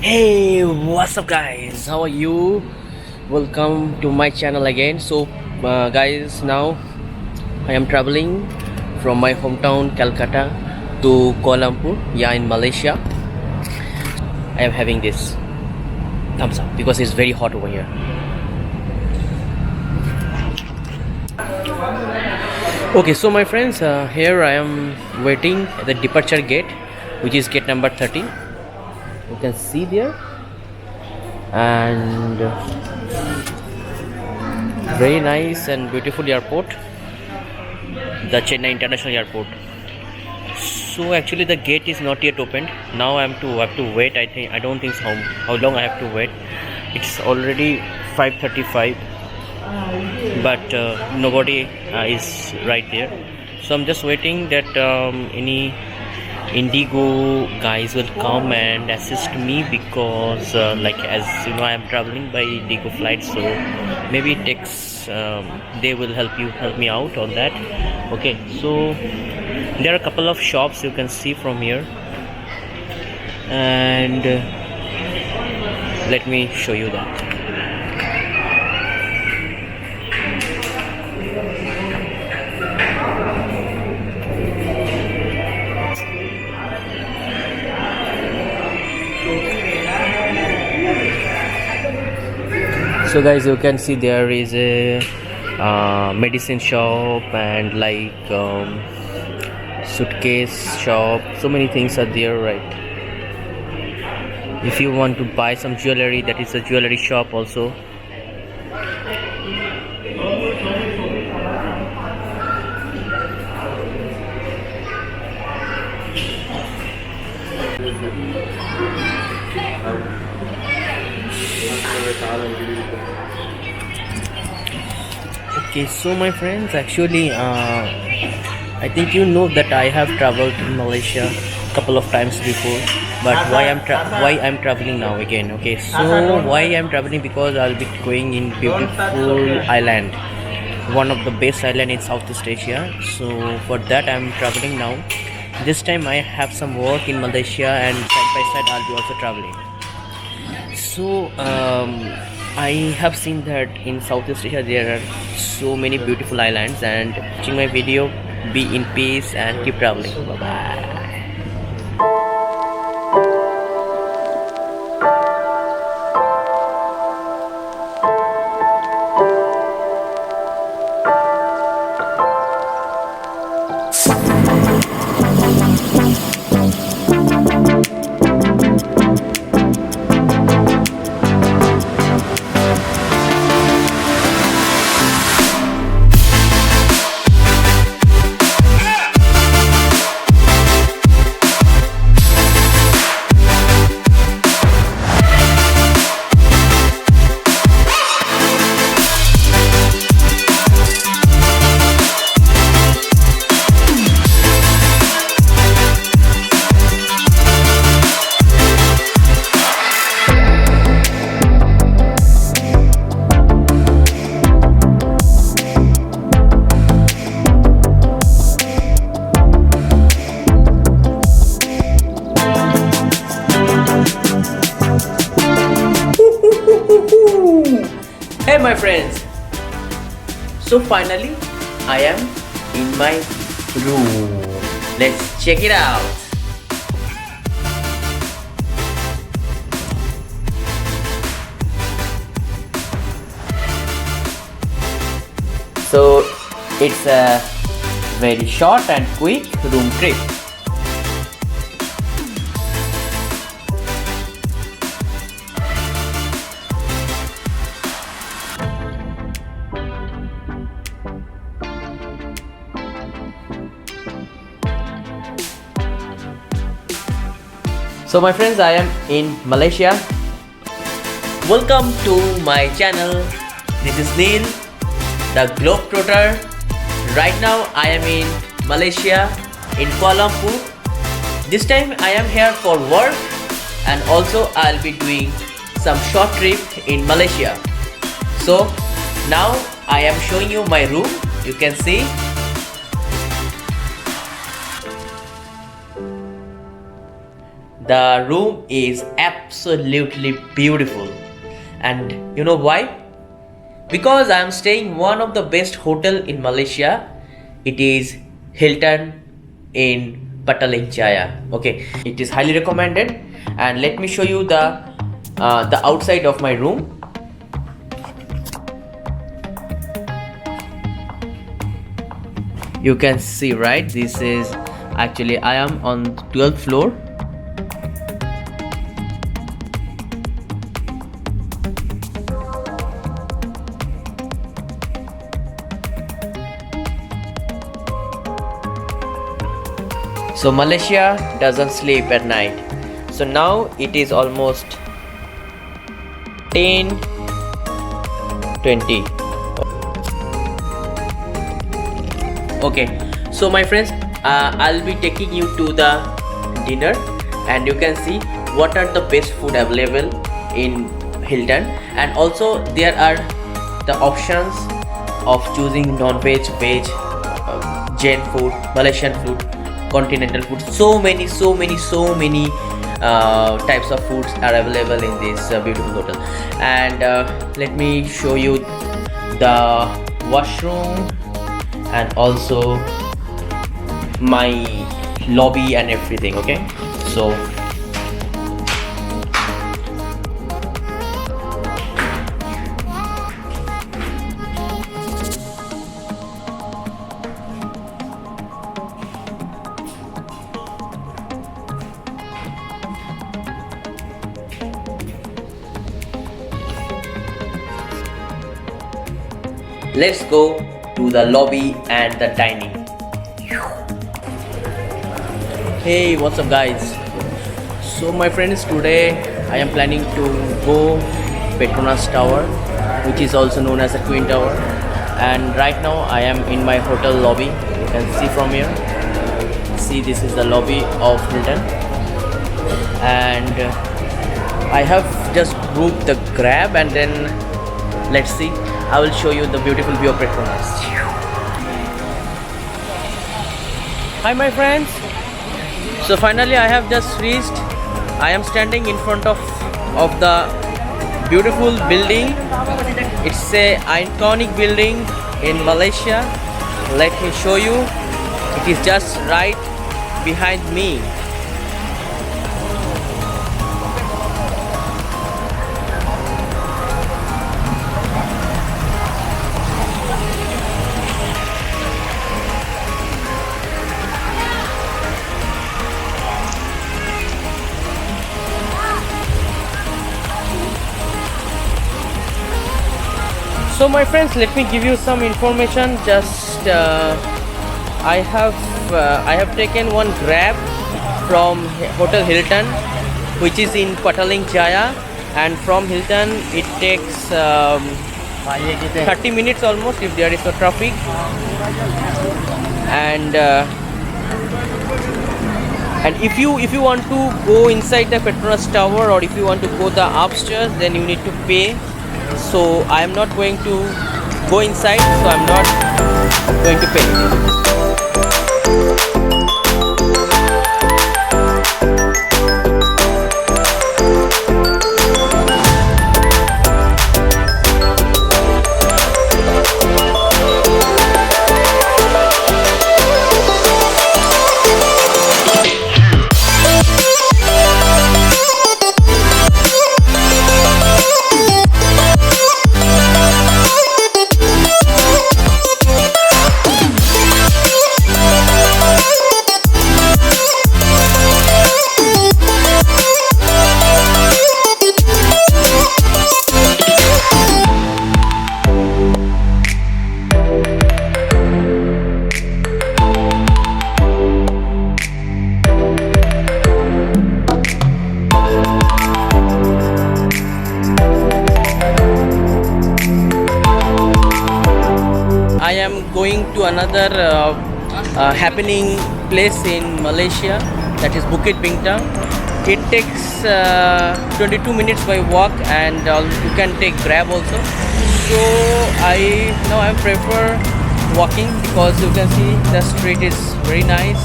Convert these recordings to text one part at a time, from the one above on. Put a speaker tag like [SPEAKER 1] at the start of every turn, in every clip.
[SPEAKER 1] Hey, what's up, guys? How are you? Welcome to my channel again. Guys, now I am traveling from my hometown Calcutta to Kuala Lumpur, yeah, in Malaysia. I am having this thumbs up because it's very hot over here. Okay, so my friends, here I am waiting at the departure gate, which is gate number 13. You can see there, and very nice and beautiful airport, the Chennai International Airport. So actually the gate is not yet opened. Now I have to wait. I don't think how long I have to wait. It's already 5:35, but nobody is right there. So I'm just waiting that any Indigo guys will come and assist me because like, as you know, I am traveling by Indigo flight, so maybe it takes they will help me out on that. Okay, so there are a couple of shops you can see from here, and let me show you that. So guys, you can see there is a medicine shop and like suitcase shop. So many things are there, right? If you want to buy some jewelry, that is a jewelry shop also. Okay, so my friends, actually I think you know that I have traveled in Malaysia a couple of times before, but why I'm traveling now again. Okay, so why I'm traveling, because I'll be going in beautiful island, one of the best island in Southeast Asia. So for that I'm traveling now. This time I have some work in Malaysia, and side by side I'll be also traveling. So I have seen that in Southeast Asia there are so many beautiful islands, and watching my video, be in peace and keep traveling. Bye bye. Hey my friends, so finally I am in my room. Let's check it out. So it's a very short and quick room trip. So my friends, I am in Malaysia. Welcome to my channel. This is Neel, the Globetrotter. Right now I am in Malaysia, in Kuala Lumpur. This time I am here for work, and also I'll be doing some short trip in Malaysia. So now I am showing you my room. You can see. The room is absolutely beautiful. And you know why? Because I am staying one of the best hotel in Malaysia. It is Hilton in Petaling Jaya. Okay, it is highly recommended. And let me show you the outside of my room. You can see, right? This is actually, I am on 12th floor. So Malaysia doesn't sleep at night. So now it is almost 10:20. Okay, so my friends, I'll be taking you to the dinner, and you can see what are the best food available in Hilton, and also there are the options of choosing non-veg, veg, Jain food, Malaysian food, continental food. So many types of foods are available in this beautiful hotel. And let me show you the washroom and also my lobby and everything. Okay, so let's go to the lobby and the dining. Hey, what's up guys? So my friends, today I am planning to go Petronas Tower, which is also known as the Twin Tower. And right now I am in my hotel lobby. You can see from here. See, this is the lobby of Hilton. And I have just booked the Grab, and then let's see. I will show you the beautiful view of Petronas. Hi my friends. So finally I have just reached. I am standing in front of the beautiful building. It's a iconic building in Malaysia. Let me show you. It is just right behind me. So my friends, let me give you some information. Just I have taken one Grab from Hotel Hilton, which is in Petaling Jaya, and from Hilton it takes 30 minutes almost if there is no traffic. And if you want to go inside the Petronas Tower, or if you want to go the upstairs, then you need to pay. So I am not going to go inside, so I'm not going to pay. I am going to another happening place in Malaysia, that is Bukit Bintang. It takes 22 minutes by walk, and you can take Grab also. So I prefer walking, because you can see the street is very nice.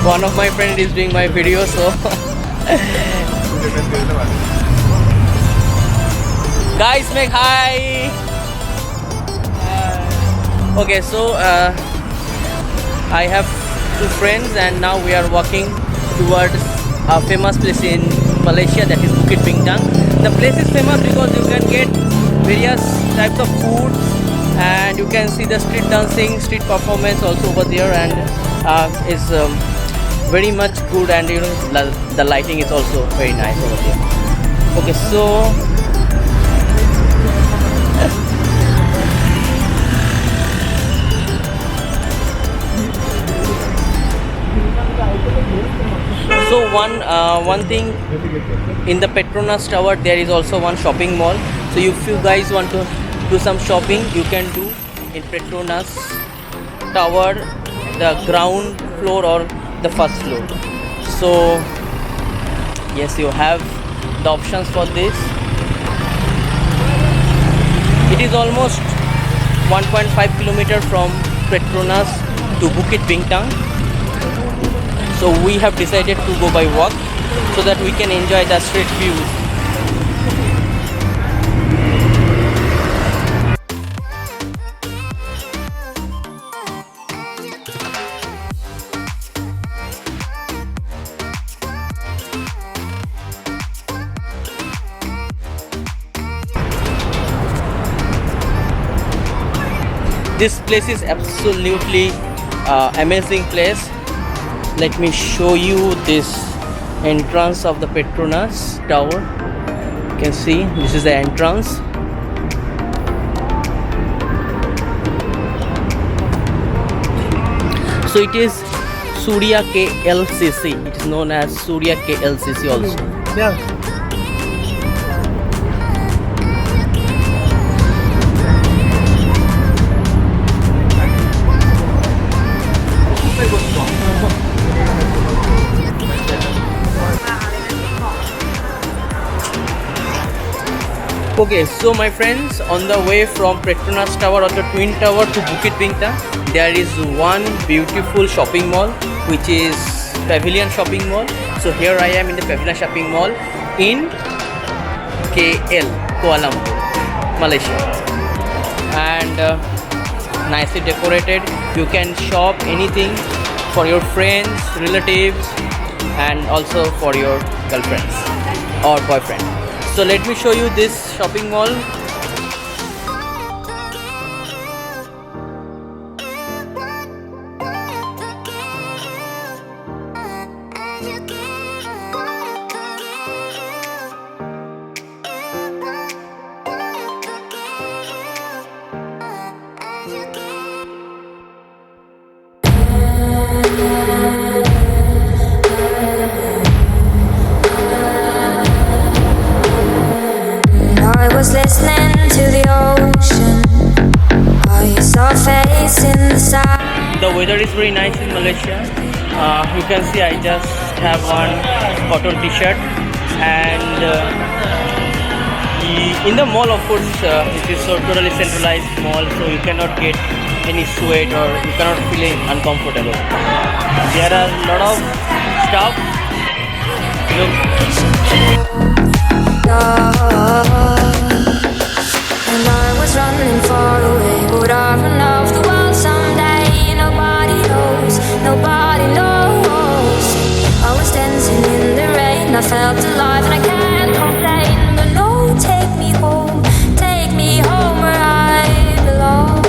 [SPEAKER 1] One of my friend is doing my video, so guys, make hi. Okay, so I have two friends and now we are walking towards a famous place in Malaysia, that is Bukit Bintang. The place is famous because you can get various types of food and you can see the street dancing, street performance also over there, and is very much good, and you know the lighting is also very nice over there. Okay, so one thing, in the Petronas tower there is also one shopping mall. So if you guys want to do some shopping, you can do in Petronas tower, the ground floor or the first floor. So yes, you have the options for this. It is almost 1.5 kilometer from Petronas to Bukit Bintang. So we have decided to go by walk so that we can enjoy the street views. This place is absolutely amazing place. Let me show you this entrance of the Petronas tower. You can see this is the entrance. So it is Surya KLCC. It is known as Surya KLCC also.
[SPEAKER 2] Yeah.
[SPEAKER 1] Okay, so my friends, on the way from Petronas Tower or the Twin Tower to Bukit Bintang, there is one beautiful shopping mall which is Pavilion Shopping Mall. So here I am in the Pavilion Shopping Mall in KL, Kuala Lumpur, Malaysia, and nicely decorated. You can shop anything for your friends, relatives, and also for your girlfriends or boyfriend. So let me show you this shopping mall.
[SPEAKER 3] Listening to the ocean, I saw a face in the sky.
[SPEAKER 1] The weather is very nice in Malaysia. You can see I just have one cotton t-shirt, and in the mall, of course, it is so totally centralized mall, so you cannot get any sweat or you cannot feel uncomfortable. There are a lot of stuff.
[SPEAKER 3] And I was running far away. Would I run off the world someday? Nobody knows, nobody knows. I was dancing in the rain, I felt alive and I can't complain. But no, take me home where I belong.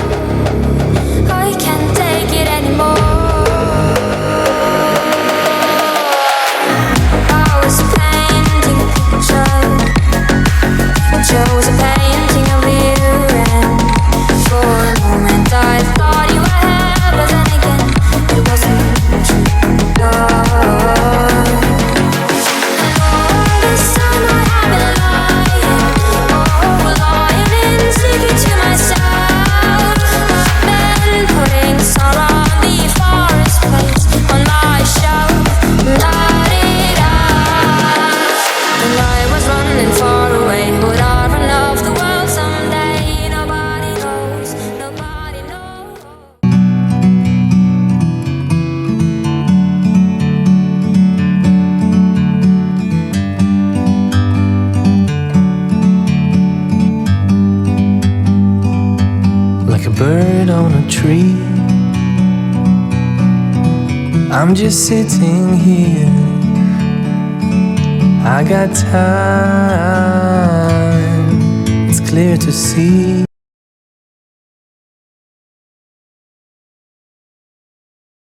[SPEAKER 3] I can't take it anymore. I was painting a picture.
[SPEAKER 2] like a bird on a tree. I'm just sitting here, I got time, it's clear to see.